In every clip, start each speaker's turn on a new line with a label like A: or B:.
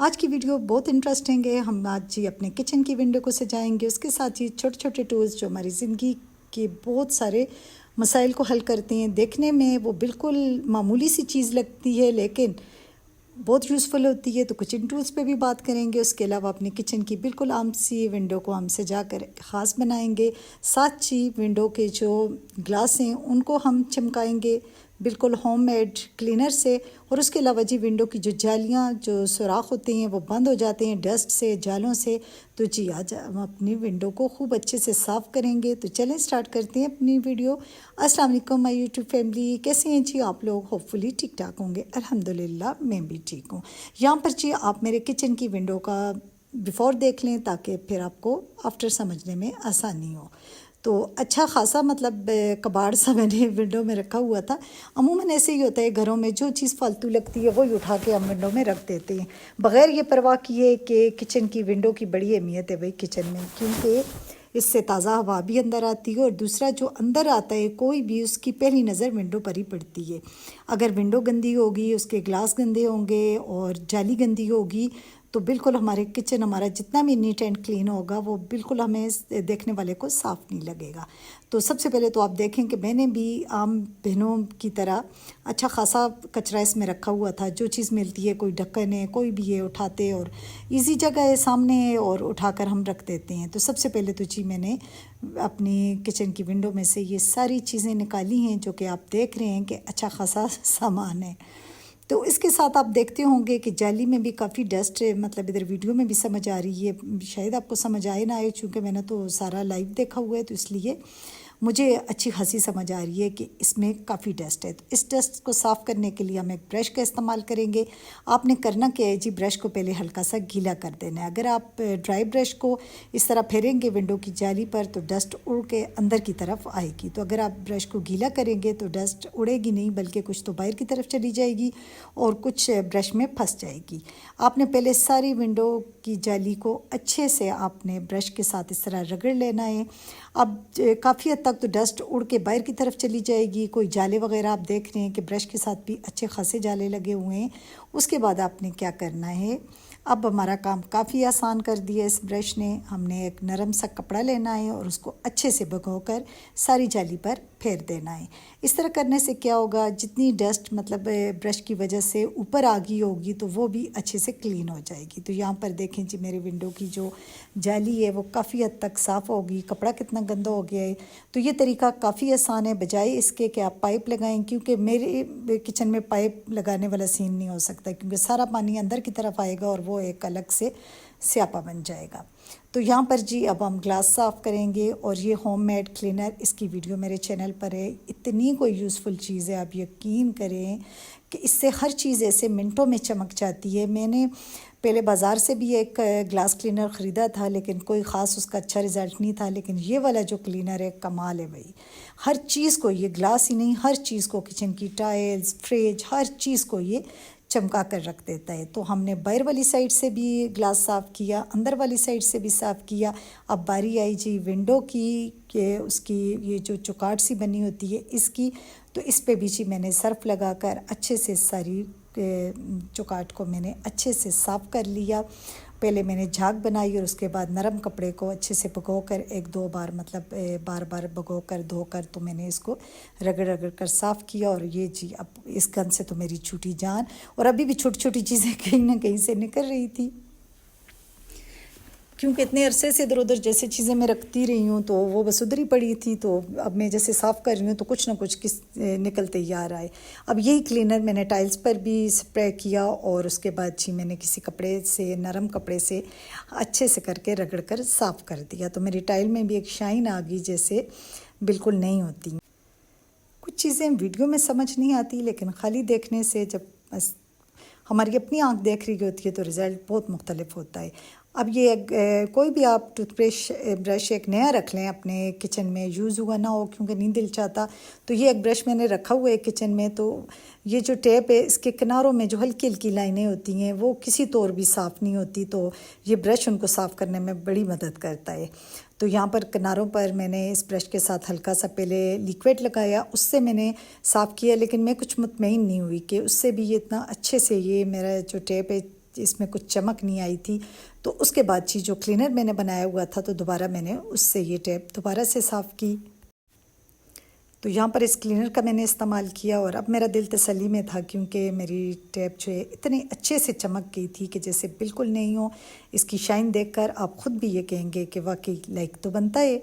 A: आज की वीडियो बहुत इंटरेस्टिंग है। हम आज जी अपने किचन की विंडो को सजाएंगे, उसके साथ ही छोटे छोटे टूल्स जो हमारी ज़िंदगी के बहुत सारे मसाइल को हल करते हैं। देखने में वो बिल्कुल मामूली सी चीज़ लगती है लेकिन बहुत यूज़फुल होती है। तो कुछ इन टूल्स पे भी बात करेंगे। उसके अलावा अपनी किचन की बिल्कुल आम सी विंडो को हम सजा कर ख़ास बनाएंगे। साथ ही विंडो के जो ग्लास हैं उनको हम चमकाएंगे बिल्कुल होममेड क्लीनर से। और उसके अलावा जी विंडो की जो जालियाँ जो सुराख होते हैं वो बंद हो जाते हैं डस्ट से, जालों से। तो जी आज हम अपनी विंडो को खूब अच्छे से साफ़ करेंगे। तो चलें स्टार्ट करते हैं अपनी वीडियो। अस्सलाम वालेकुम माय यूट्यूब फैमिली, कैसे हैं जी आप लोग? होपफुली ठीक ठाक होंगे। अल्हम्दुलिल्लाह मैं भी ठीक हूँ। यहाँ पर जी आप मेरे किचन की विंडो का बिफ़ोर देख लें ताकि फिर आपको आफ्टर समझने में आसानी हो। तो अच्छा खासा मतलब कबाड़ सा मैंने विंडो में रखा हुआ था। अमूमन ऐसे ही होता है घरों में, जो चीज़ फालतू लगती है वही उठा के हम विंडो में रख देते हैं बग़ैर ये परवाह किए कि किचन की विंडो की बड़ी अहमियत है भाई किचन में, क्योंकि इससे ताज़ा हवा भी अंदर आती है और दूसरा जो अंदर आता है कोई भी उसकी पहली नज़र विंडो पर ही पड़ती है। अगर विंडो गंदी होगी, उसके ग्लास गंदे होंगे और जाली गंदी होगी तो बिल्कुल हमारे किचन, हमारा जितना भी नीट एंड क्लीन होगा वो बिल्कुल हमें देखने वाले को साफ़ नहीं लगेगा। तो सबसे पहले तो आप देखें कि मैंने भी आम बहनों की तरह अच्छा खासा कचरा इसमें रखा हुआ था। जो चीज़ मिलती है, कोई ढक्कन है, कोई भी है, उठाते और इजी जगह है सामने है और उठाकर हम रख देते हैं। तो सबसे पहले तो जी मैंने अपनी किचन की विंडो में से ये सारी चीज़ें निकाली हैं जो कि आप देख रहे हैं कि अच्छा खासा सामान है। तो इसके साथ आप देखते होंगे कि जाली में भी काफ़ी डस्ट है, मतलब इधर वीडियो में भी समझ आ रही है, शायद आपको समझ आए ना आए, चूँकि मैंने तो सारा लाइव देखा हुआ है तो इसलिए मुझे अच्छी खासी समझ आ रही है कि इसमें काफ़ी डस्ट है। तो इस डस्ट को साफ़ करने के लिए हम एक ब्रश का इस्तेमाल करेंगे। आपने करना क्या है जी, ब्रश को पहले हल्का सा गीला कर देना है। अगर आप ड्राई ब्रश को इस तरह फेरेंगे विंडो की जाली पर तो डस्ट उड़ के अंदर की तरफ आएगी। तो अगर आप ब्रश को गीला करेंगे तो डस्ट उड़ेगी नहीं, बल्कि कुछ तो बाहर की तरफ चली जाएगी और कुछ ब्रश में फंस जाएगी। आपने पहले सारी विंडो की जाली को अच्छे से आपने ब्रश के साथ इस तरह रगड़ लेना है। अब काफ़ी हद तक तो डस्ट उड़ के बाहर की तरफ चली जाएगी। कोई जाले वगैरह आप देख रहे हैं कि ब्रश के साथ भी अच्छे खासे जाले लगे हुए हैं। उसके बाद आपने क्या करना है, अब हमारा काम काफ़ी आसान कर दिया इस ब्रश ने। हमने एक नरम सा कपड़ा लेना है और उसको अच्छे से भिगोकर सारी जाली पर फेर देना है। इस तरह करने से क्या होगा, जितनी डस्ट मतलब ब्रश की वजह से ऊपर आ गई होगी तो वो भी अच्छे से क्लीन हो जाएगी। तो यहाँ पर देखें जी मेरे विंडो की जो जाली है वो काफ़ी हद तक साफ़ होगी। कपड़ा कितना गंदा हो गया है। तो ये तरीका काफ़ी आसान है, बजाय इसके कि आप पाइप लगाएं, क्योंकि मेरे किचन में पाइप लगाने वाला सीन नहीं हो सकता, क्योंकि सारा पानी अंदर की तरफ आएगा और वो एक अलग से स्यापा बन जाएगा। तो यहाँ पर जी अब हम ग्लास साफ़ करेंगे और ये होममेड क्लीनर, इसकी वीडियो मेरे चैनल पर है। इतनी कोई यूज़फुल चीज़ है, आप यकीन करें कि इससे हर चीज़ ऐसे मिनटों में चमक जाती है। मैंने पहले बाज़ार से भी एक ग्लास क्लीनर ख़रीदा था लेकिन कोई ख़ास उसका अच्छा रिज़ल्ट नहीं था। लेकिन ये वाला जो क्लीनर है कमाल है भाई। हर चीज़ को, ये ग्लास ही नहीं, हर चीज़ को, किचन की टाइल्स, फ्रिज, हर चीज़ को ये चमका कर रख देता है। तो हमने बाहर वाली साइड से भी ग्लास साफ़ किया, अंदर वाली साइड से भी साफ़ किया। अब बारी आई जी विंडो की कि उसकी ये जो चौकाट सी बनी होती है इसकी, तो इस पे भी जी मैंने सर्फ़ लगाकर अच्छे से सारी चौकाट को मैंने अच्छे से साफ़ कर लिया। पहले मैंने झाग बनाई और उसके बाद नरम कपड़े को अच्छे से भिगो कर एक दो बार, मतलब बार बार भिगो कर धोकर, तो मैंने इसको रगड़ रगड़ कर साफ़ किया। और ये जी अब इस गंद से तो मेरी छूटी जान, और अभी भी छोटी छोटी चीज़ें कहीं ना कहीं से निकल रही थी, क्योंकि इतने अरसे से इधर उधर जैसे चीज़ें मैं रखती रही हूँ तो वो बस उधर ही पड़ी थी। तो अब मैं जैसे साफ़ कर रही हूँ तो कुछ ना कुछ निकलते ही आ रहा है। अब यही क्लीनर मैंने टाइल्स पर भी स्प्रे किया और उसके बाद जी मैंने किसी कपड़े से, नरम कपड़े से अच्छे से करके रगड़ कर साफ़ कर दिया। तो मेरी टाइल में भी एक शाइन आ गई, जैसे बिल्कुल नहीं होती। कुछ चीज़ें वीडियो में समझ नहीं आती लेकिन खाली देखने से, जब बस हमारी अपनी आँख देख रही होती है तो रिज़ल्ट बहुत मुख्तलिफ होता है। अब ये कोई भी आप टूथब्रश ब्रश एक नया रख लें अपने किचन में, यूज़ हुआ ना हो, क्योंकि नहीं दिल चाहता। तो ये एक ब्रश मैंने रखा हुआ है किचन में, तो ये जो टेप है इसके किनारों में जो हल्की हल्की लाइनें होती हैं वो किसी तौर भी साफ़ नहीं होती, तो ये ब्रश उनको साफ़ करने में बड़ी मदद करता है। तो यहाँ पर किनारों पर मैंने इस ब्रश के साथ हल्का सा पहले लिक्विड लगाया, उससे मैंने साफ़ किया। लेकिन मैं कुछ मुतमईन नहीं हुई कि उससे भी ये इतना अच्छे से ये मेरा जो टेप है इसमें कुछ चमक नहीं आई थी। तो उसके बाद जी जो क्लीनर मैंने बनाया हुआ था तो दोबारा मैंने उससे ये टैप दोबारा से साफ़ की। तो यहाँ पर इस क्लीनर का मैंने इस्तेमाल किया और अब मेरा दिल तसल्ली में था, क्योंकि मेरी टैप जो है इतनी अच्छे से चमक गई थी कि जैसे बिल्कुल नहीं हो। इसकी शाइन देखकर आप ख़ुद भी ये कहेंगे कि वाकई लाइक तो बनता है।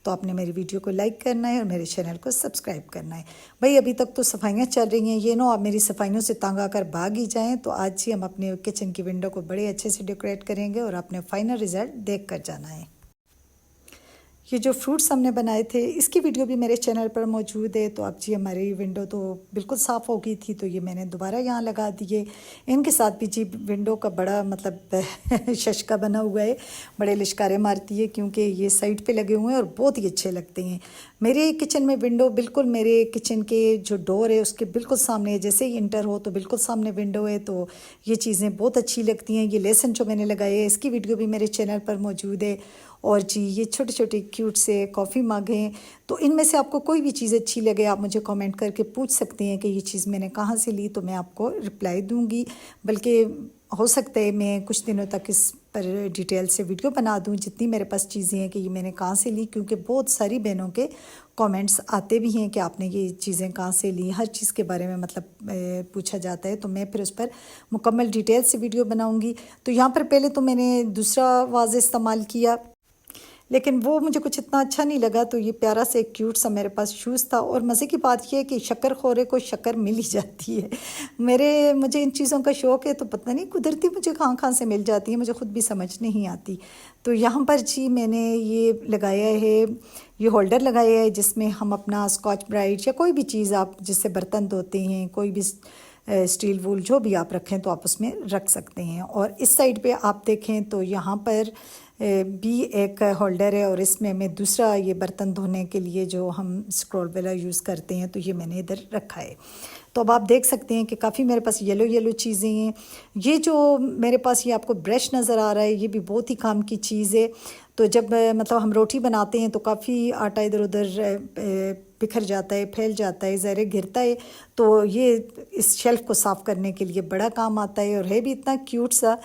A: तो आपने मेरी वीडियो को लाइक करना है और मेरे चैनल को सब्सक्राइब करना है। भाई अभी तक तो सफाइयाँ चल रही हैं, ये नो आप मेरी सफाइयों से तंग आकर भाग ही जाएँ। तो आज ही हम अपने किचन की विंडो को बड़े अच्छे से डेकोरेट करेंगे और अपने फाइनल रिज़ल्ट देख कर जाना है। ये जो फ्रूट्स हमने बनाए थे इसकी वीडियो भी मेरे चैनल पर मौजूद है। तो अब जी हमारी विंडो तो बिल्कुल साफ़ हो गई थी, तो ये मैंने दोबारा यहाँ लगा दिए। इनके साथ भी जी विंडो का बड़ा मतलब शशका बना हुआ है, बड़े लिशकारे मारती है, क्योंकि ये साइड पे लगे हुए हैं और बहुत ही अच्छे लगते हैं। मेरे किचन में विंडो बिल्कुल मेरे किचन के जो डोर है उसके बिल्कुल सामने है, जैसे ही इंटर हो तो बिल्कुल सामने विंडो है। तो ये चीज़ें बहुत अच्छी लगती हैं। ये लेसन जो मैंने लगाए है इसकी वीडियो भी मेरे चैनल पर मौजूद है। और जी ये छोटे छोटे क्यूट से कॉफ़ी मग हैं। तो इनमें से आपको कोई भी चीज़ अच्छी लगे आप मुझे कमेंट करके पूछ सकते हैं कि ये चीज़ मैंने कहाँ से ली, तो मैं आपको रिप्लाई दूँगी। बल्कि हो सकता है मैं कुछ दिनों तक इस पर डिटेल से वीडियो बना दूँ, जितनी मेरे पास चीज़ें हैं कि ये मैंने कहाँ से ली, क्योंकि बहुत सारी बहनों के कमेंट्स आते भी हैं कि आपने ये चीज़ें कहाँ से ली। हर चीज़ के बारे में मतलब पूछा जाता है, तो मैं फिर उस पर मुकम्मल डिटेल से वीडियो बनाऊँगी। तो यहाँ पर पहले तो मैंने दूसरा वाज़ इस्तेमाल किया, लेकिन वो मुझे कुछ इतना अच्छा नहीं लगा। तो ये प्यारा से एक क्यूट सा मेरे पास शूज़ था। और मज़े की बात ये है कि शक्करखोरे को शक्कर मिल ही जाती है। मुझे इन चीज़ों का शौक़ है, तो पता नहीं कुदरती मुझे कहाँ कहाँ से मिल जाती है, मुझे ख़ुद भी समझ नहीं आती। तो यहाँ पर जी मैंने ये लगाया है, ये होल्डर लगाया है जिसमें हम अपना स्कॉच ब्राइट या कोई भी चीज़ आप जिससे बर्तन धोते हैं, कोई भी स्टील वूल जो भी आप रखें तो आप उसमें रख सकते हैं। और इस साइड पे आप देखें तो यहाँ पर भी एक होल्डर है और इसमें मैं दूसरा ये बर्तन धोने के लिए जो हम स्क्रॉल वाला यूज़ करते हैं तो ये मैंने इधर रखा है। तो अब आप देख सकते हैं कि काफ़ी मेरे पास येलो येलो चीज़ें हैं। ये जो मेरे पास ये आपको ब्रश नज़र आ रहा है ये भी बहुत ही काम की चीज़ है। तो जब मतलब हम रोटी बनाते हैं तो काफ़ी आटा इधर उधर बिखर जाता है, फैल जाता है, ज़रे गिरता है। तो ये इस शेल्फ़ को साफ़ करने के लिए बड़ा काम आता है और है भी इतना क्यूट सा।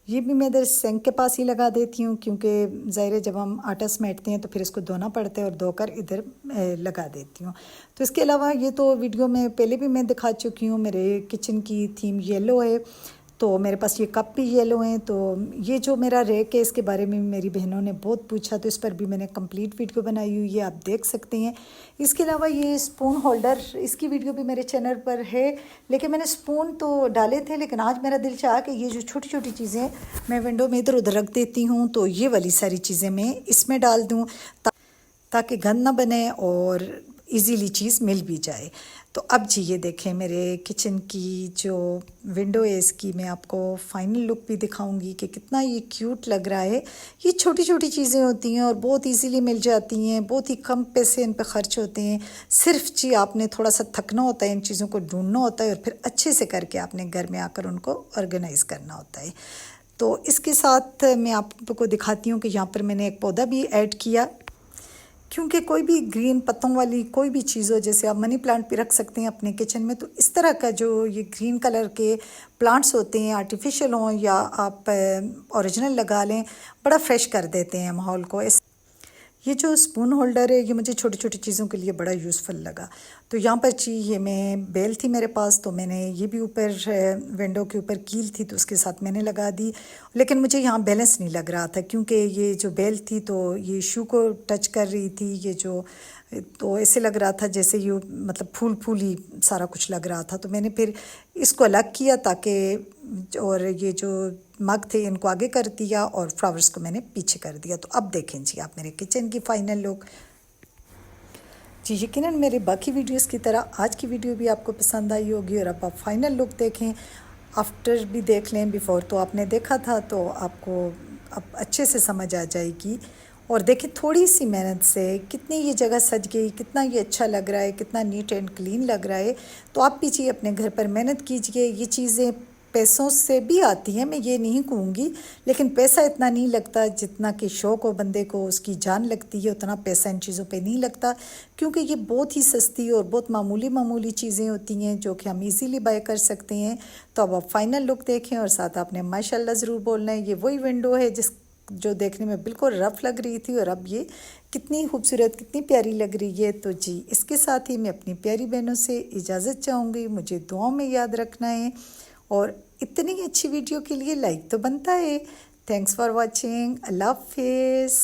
A: ये भी मैं इधर सिंक के पास ही लगा देती हूँ, क्योंकि ज़ाहिर है जब हम आटा समेटते हैं तो फिर इसको धोना पड़ता है और धोकर इधर लगा देती हूँ। तो इसके अलावा ये तो वीडियो में पहले भी मैं दिखा चुकी हूँ। मेरे किचन की थीम येलो है, तो मेरे पास ये कप भी येलो हैं। तो ये जो मेरा रैक है इसके बारे में मेरी बहनों ने बहुत पूछा, तो इस पर भी मैंने कंप्लीट वीडियो बनाई हुई है, आप देख सकते हैं। इसके अलावा ये स्पून होल्डर, इसकी वीडियो भी मेरे चैनल पर है, लेकिन मैंने स्पून तो डाले थे, लेकिन आज मेरा दिल चाहा कि ये जो छोटी छोटी चीज़ें मैं विंडो में इधर उधर रख देती हूँ, तो ये वाली सारी चीज़ें मैं इसमें डाल दूँ ताकि गंद ना बने और इजीली चीज़ मिल भी जाए। तो अब जी ये देखें मेरे किचन की जो विंडो है इसकी मैं आपको फाइनल लुक भी दिखाऊंगी कि कितना ये क्यूट लग रहा है। ये छोटी छोटी चीज़ें होती हैं और बहुत इजीली मिल जाती हैं, बहुत ही कम पैसे इन पे खर्च होते हैं। सिर्फ जी आपने थोड़ा सा थकना होता है, इन चीज़ों को ढूंढना होता है और फिर अच्छे से करके आपने घर में आकर उनको ऑर्गेनाइज़ करना होता है। तो इसके साथ मैं आपको दिखाती हूँ कि यहाँ पर मैंने एक पौधा भी ऐड किया, क्योंकि कोई भी ग्रीन पत्तों वाली कोई भी चीज़ हो, जैसे आप मनी प्लांट भी रख सकते हैं अपने किचन में, तो इस तरह का जो ये ग्रीन कलर के प्लांट्स होते हैं, आर्टिफिशियल हों या आप ओरिजिनल लगा लें, बड़ा फ्रेश कर देते हैं माहौल को। ये जो स्पून होल्डर है ये मुझे छोटी छोटी चीज़ों के लिए बड़ा यूज़फुल लगा। तो यहाँ पर जी ये मैं बेल थी मेरे पास, तो मैंने ये भी ऊपर विंडो के ऊपर कील थी तो उसके साथ मैंने लगा दी, लेकिन मुझे यहाँ बैलेंस नहीं लग रहा था, क्योंकि ये जो बेल थी तो ये शू को टच कर रही थी, ये जो तो ऐसे लग रहा था जैसे ये मतलब फूल फूल ही सारा कुछ लग रहा था। तो मैंने फिर इसको अलग किया ताकि, और ये जो मग थे इनको आगे कर दिया और फ्लावर्स को मैंने पीछे कर दिया। तो अब देखें जी आप मेरे किचन की फ़ाइनल लुक। जी यकीनन मेरे बाकी वीडियोस की तरह आज की वीडियो भी आपको पसंद आई होगी, और अब आप फाइनल लुक देखें, आफ्टर भी देख लें, बिफ़ोर तो आपने देखा था तो आपको अब अच्छे से समझ आ जाएगी। और देखिए थोड़ी सी मेहनत से कितनी ये जगह सज गई, कितना ये अच्छा लग रहा है, कितना नीट एंड क्लीन लग रहा है। तो आप भी जी अपने घर पर मेहनत कीजिए, ये चीज़ें पैसों से भी आती हैं, मैं ये नहीं कहूँगी, लेकिन पैसा इतना नहीं लगता जितना कि शौक़ हो बंदे को, उसकी जान लगती है, उतना पैसा इन चीज़ों पे नहीं लगता, क्योंकि ये बहुत ही सस्ती और बहुत मामूली चीज़ें होती हैं जो कि हम इजीली बाय कर सकते हैं। तो अब आप फाइनल लुक देखें और साथ आपने माशाल्लाह ज़रूर बोलना है। ये वही विंडो है जो देखने में बिल्कुल रफ़ लग रही थी और अब ये कितनी खूबसूरत, कितनी प्यारी लग रही है। तो जी, इसके साथ ही मैं अपनी प्यारी बहनों से इजाज़त चाहूँगी। मुझे दुआओं में याद रखना है और इतनी अच्छी वीडियो के लिए लाइक तो बनता है। Thanks for watching. अल्लाह हाफिज़।